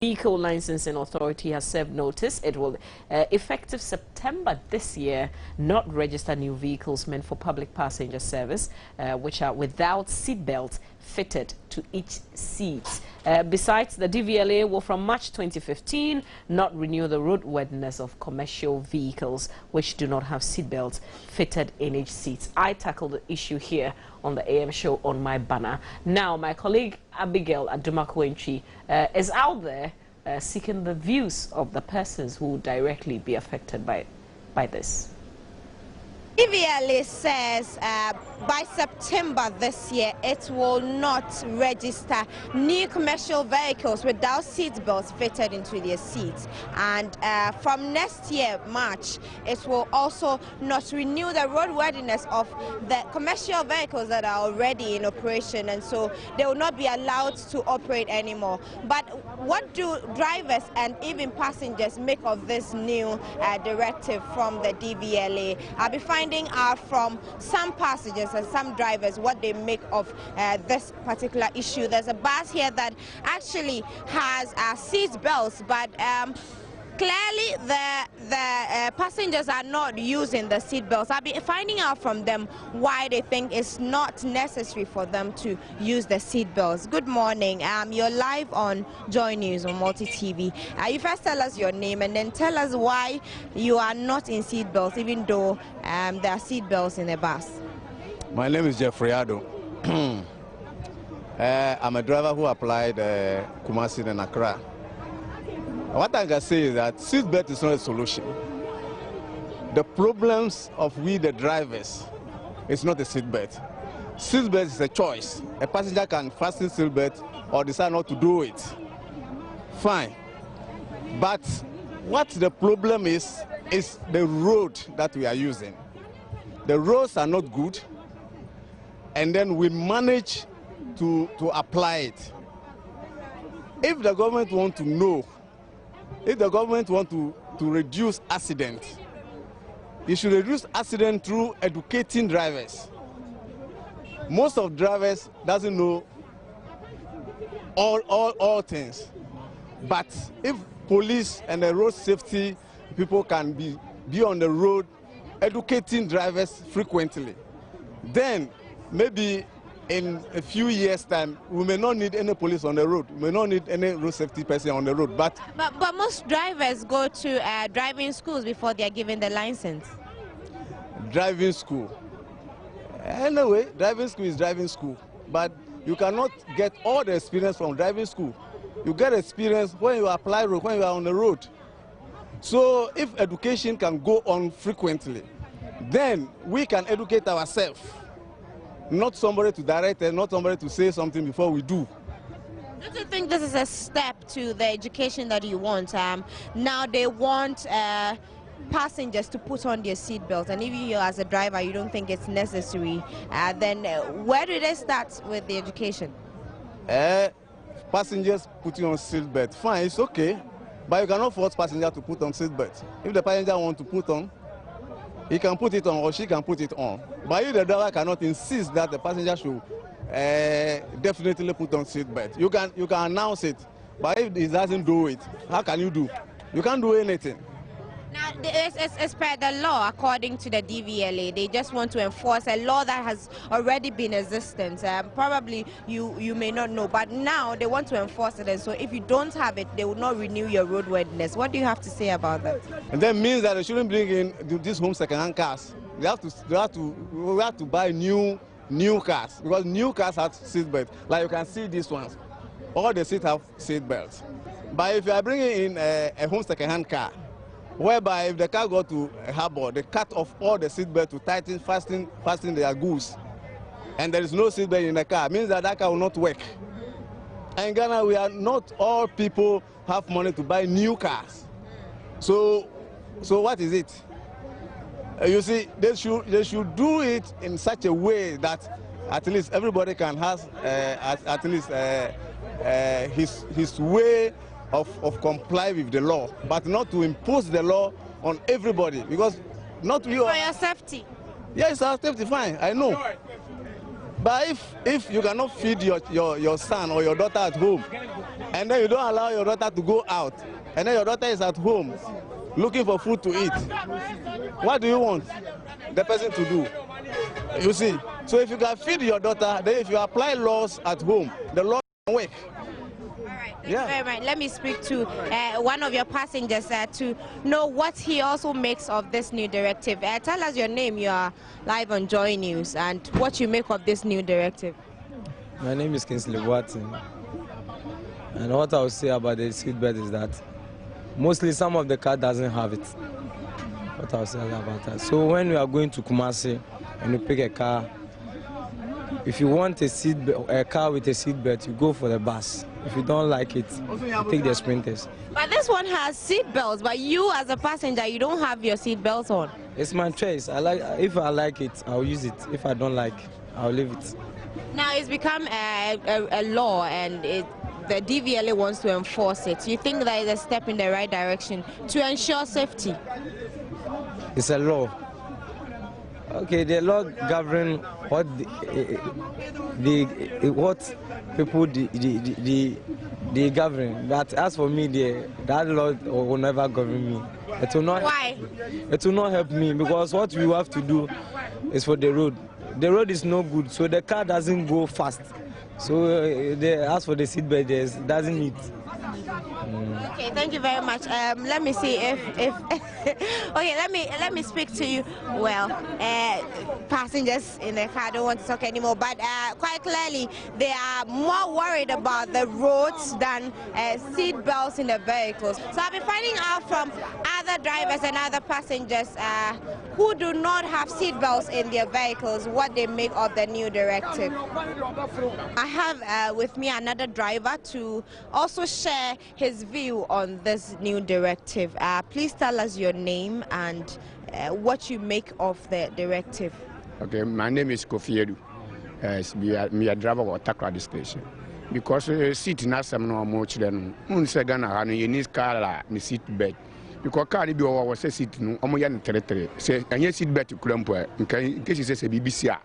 Vehicle Licensing Authority has served notice. It will, effective September this year, not register new vehicles meant for public passenger service, which are without seatbelts fitted to each seat. Besides, the DVLA will from March 2015 not renew the roadworthiness of commercial vehicles which do not have seatbelts fitted in each seat. I tackled the issue here on the AM show on my banner. Now, my colleague Abigail Adumakoentri is out there seeking the views of the persons who will directly be affected by this. DVLA says by September this year it will not register new commercial vehicles without seat belts fitted into their seats, and from next year March it will also not renew the roadworthiness of the commercial vehicles that are already in operation, and so they will not be allowed to operate anymore. But what do drivers and even passengers make of this new directive from the DVLA? I'll be finding out from some passengers and some drivers what they make of this particular issue. There's a bus here that actually has seat belts, but clearly the passengers are not using the seat belts. I'll be finding out from them why they think it's not necessary for them to use the seat belts. Good morning. You're live on Joy News on Multi TV. You first tell us your name and then tell us why you are not in seat belts, even though there are seat belts in the bus. My name is Jeffrey Ado. I'm a driver who applied Kumasi and Accra. What I can say is that seatbelt is not a solution. The problems of we the drivers is not a seatbelt. Seatbelt is a choice. A passenger can fasten seatbelt or decide not to do it. Fine. But what the problem is the road that we are using. The roads are not good, and then we manage to apply it. If the government want to know, if the government want to reduce accidents, it should reduce accident through educating drivers. Most of drivers doesn't know all things. But if police and the road safety people can be on the road educating drivers frequently, then maybe in a few years' time, we may not need any police on the road. We may not need any road safety person on the road. But most drivers go to driving schools before they are given the license. Driving school. Anyway, driving school is driving school. But you cannot get all the experience from driving school. You get experience when you apply road, when you are on the road. So if education can go on frequently, then we can educate ourselves. Not somebody to direct us, not somebody to say something before we do. Don't you think this is a step to the education that you want? Now they want passengers to put on their seatbelts, and if you as a driver you don't think it's necessary, then where do they start with the education? Passengers putting on seatbelt, fine, it's okay, but you cannot force passenger to put on seatbelt. If the passenger want to put on, he can put it on or she can put it on. But if the driver cannot insist that the passenger should definitely put on seatbelt, you can announce it. But if he doesn't do it, how can you do? You can't do anything. Now, it's per the law, according to the DVLA. They just want to enforce a law that has already been existent. Probably you may not know, but now they want to enforce it, and so if you don't have it, they will not renew your roadworthiness. What do you have to say about that? And that means that they shouldn't bring in these home second-hand cars. We have to buy new cars, because new cars have seatbelts. Like you can see these ones, all the seats have seatbelts. But if you are bringing in a home second-hand car, whereby if the car go to a harbor, they cut off all the seatbelt to tighten, fasten their goods, and there is no seatbelt in the car, means that car will not work. And in Ghana, we are not all people have money to buy new cars. So what is it? You see, they should do it in such a way that at least everybody can have at least his way of comply with the law, but not to impose the law on everybody, because not you. For your safety. Yes, our safety, fine, I know. But if you cannot feed your son or your daughter at home, and then you don't allow your daughter to go out, and then your daughter is at home looking for food to eat, what do you want the person to do? You see, so if you can feed your daughter, then if you apply laws at home, the law can work. Thank you very much. Let me speak to one of your passengers to know what he also makes of this new directive. Tell us your name, you are live on Joy News, and what you make of this new directive. My name is Kingsley Watson, and what I will say about the seatbelt is that mostly some of the car doesn't have it. What I will say about that. So when we are going to Kumasi and you pick a car, if you want a car with a seatbelt, you go for the bus. If you don't like it, you take the Sprinters. But this one has seat belts, but you as a passenger, you don't have your seat belts on. It's my choice. If I like it, I'll use it. If I don't like, I'll leave it. Now it's become a law, and the DVLA wants to enforce it. You think that is a step in the right direction to ensure safety? It's a law. Okay, the law governing what what people they govern. But as for me, that law will never govern me. It will not. Why? It will not help me, because what we have to do is for the road. The road is no good, so the car doesn't go fast. So as for the seatbelt, it doesn't need. Okay, thank you very much. Let me see if okay, let me speak to you. Well, passengers in the car don't want to talk anymore, but quite clearly they are more worried about the roads than seat belts in the vehicles. So I'll be finding out from other drivers and other passengers who do not have seat belts in their vehicles what they make of the new directive. I have with me another driver to also share his view on this new directive. Please tell us your name and what you make of the directive. Okay, my name is Kofi Edu. Me a driver of Takrady station. Because seat na some no much then. Unsegana hanu you need car me seat belt. Because car be over say seat no omo ya territory. Say anya seat belt kurampo in case you say BBC a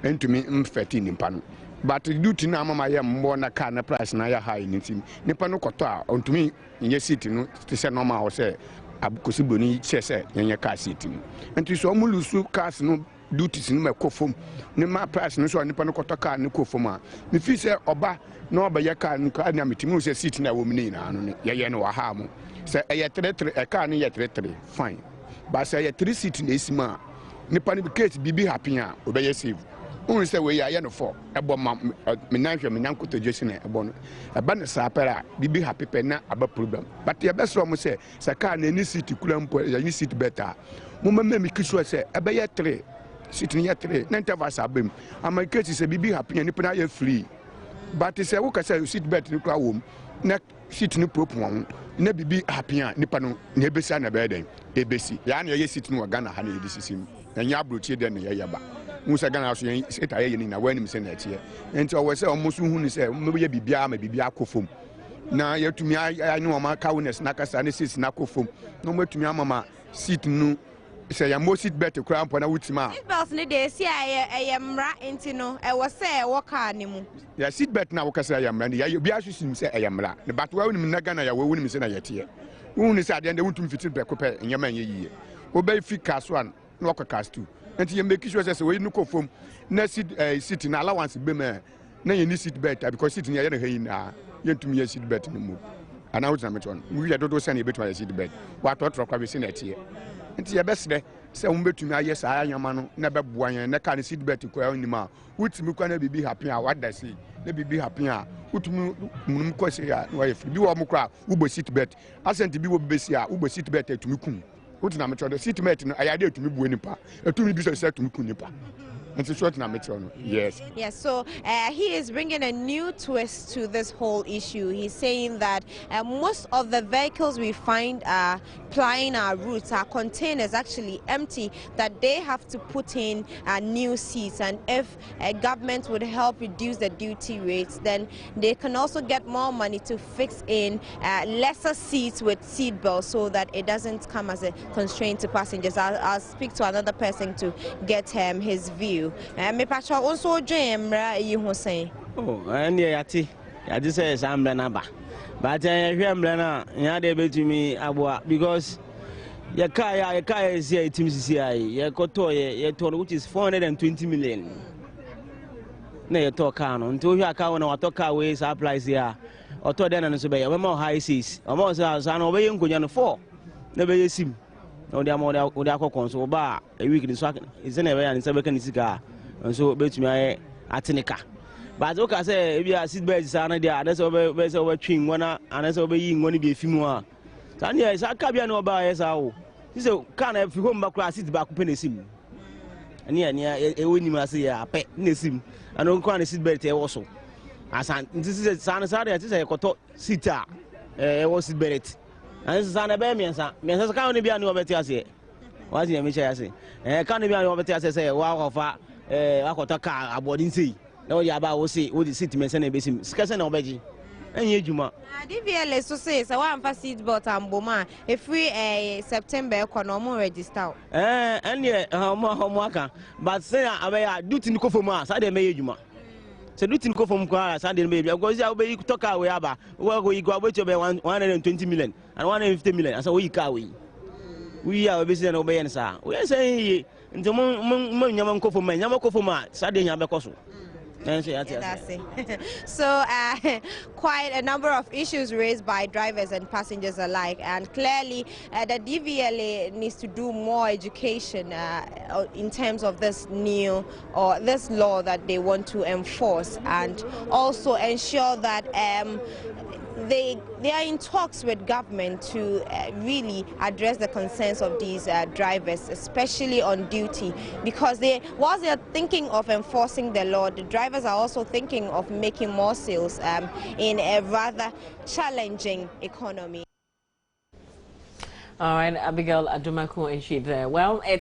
entumi mfeti nimpa no. But duty na mama ya mbo na car na price na ya high nitim. Nipa no koto a ontumi nye seat no to say normal or say abukosi boni say nya car seat no. Enti so omo lusu cars no duties no makofom ne ma price no so nipa no koto car no kofom a me fi say oba na oba ya car no na metimi say seat na wo mini na no ye no wa ha mo say e 33 e car no ye 33 fine but say ye 3 seat na esima nipa no case bibi happy a obeye save un say we ya no for ebo ma me nan hwe me nan koto jesu na ebo no eba ne sa pera bibi happy pe na aba problem but ye be so mo say car na ni seat kula mpo ya ni seat better mo ma me kiso say ebe ye 3 sitting here today, Nantavas Abim. And my case is a baby happy and you free. But it's a work as a seat belt in the room, neck sitting no prop one, never be happy, Nippano, Nebesan a bed, ABC. Yan, you sit no Ghana, honey, this is him, and Yabu, then Yaba. Musagana said I in a wedding senate here. And so I was almost who said, maybe be Bia, maybe Biakofum. Now, you to me, I know my cowness, Nakas, and this is Nakofum. No more to me, Mamma, sit no. Say ya most seat better cramp on a wutima. Seat belts need they see I am right into no. I was say walk animal. Ya seat belt now because I am ready. You be asking say I am right. But when you nagana ya we win say na yet here. Who is at the end they want to fit back up in your man ye. Obey fit cast 1, no cast 2. And you make sure say we no confirm na seat in allowance be me. Na you need seat belt because sitting here na you to me seat belt no move. And I was na meton. We don't send you better seat belt. What we see net here. Nti ye besre se wo betumi aye saa anyama no na beboa yan na ka ne seat belt ko anima wutimi kwa na bibi happy a wada say na bibi happy a wutumi munum ko say ya wa free bi wo mo kra wo bo seat belt asenti bi wo besi a wo bo seat belt atumi kun wutina metro the seat belt no ayade atumi bu anipa atumi bi so say atumi kun nipa. Yes. Yes, so he is bringing a new twist to this whole issue. He's saying that most of the vehicles we find plying our routes, our containers actually empty, that they have to put in new seats. And if government would help reduce the duty rates, then they can also get more money to fix in lesser seats with seat belts so that it doesn't come as a constraint to passengers. I'll speak to another person to get his view. you. Me pacho also join you who say. Oh, and yeah, I just say I'm Blanaba. But I hear Blana, yeah, they bet to me because your car is here, Team CCI, your Kotoye, your total, which is 420 million. No, you talk on until you are counting or talk away supplies here. Or to then and so be a more high seas. Almost as an obeying Kujan 4. Never see. No, they are more than console bar a week in the is anyway and it's a weekend cigar. And so bet me at Tenica. But look, I say, if you are seatbelts, that's over twin one and that's obeying one be a few more. Tanya is a cabiano by as our. He said, can't have home back class it back penny sim. And near a winning must say a pet nesim. And don't quite seatbelt also. As this is a son, I just say, sita, was it beret. And this is an abemian, Mrs. County be a new better. What's the Michel say? Can't be a new better say, wow, of a car aboard in sea. No, yeah, about what the city may send a basin, scarcely no beji. And you, Juma. DVLA so says, I want for seatbelt and Boma. If we September, economy register. And yet, more, but say, I do think for Mars, I may Juma. So do think from Quara, Sunday maybe, because I'll be talk away about where we go away to 120 million and 150 million, and so we carry. We are busy and obeying, sir. We are saying, into Yamanko for men, Yamako for Mars, Saturday Yabacoso. So quite a number of issues raised by drivers and passengers alike, and clearly the DVLA needs to do more education in terms of this new or this law that they want to enforce, and also ensure that they are in talks with government to really address the concerns of these drivers, especially on duty, because whilst they are thinking of enforcing the law, the drivers are also thinking of making more sales in a rather challenging economy. All right, Abigail Adumaku and she there. Well,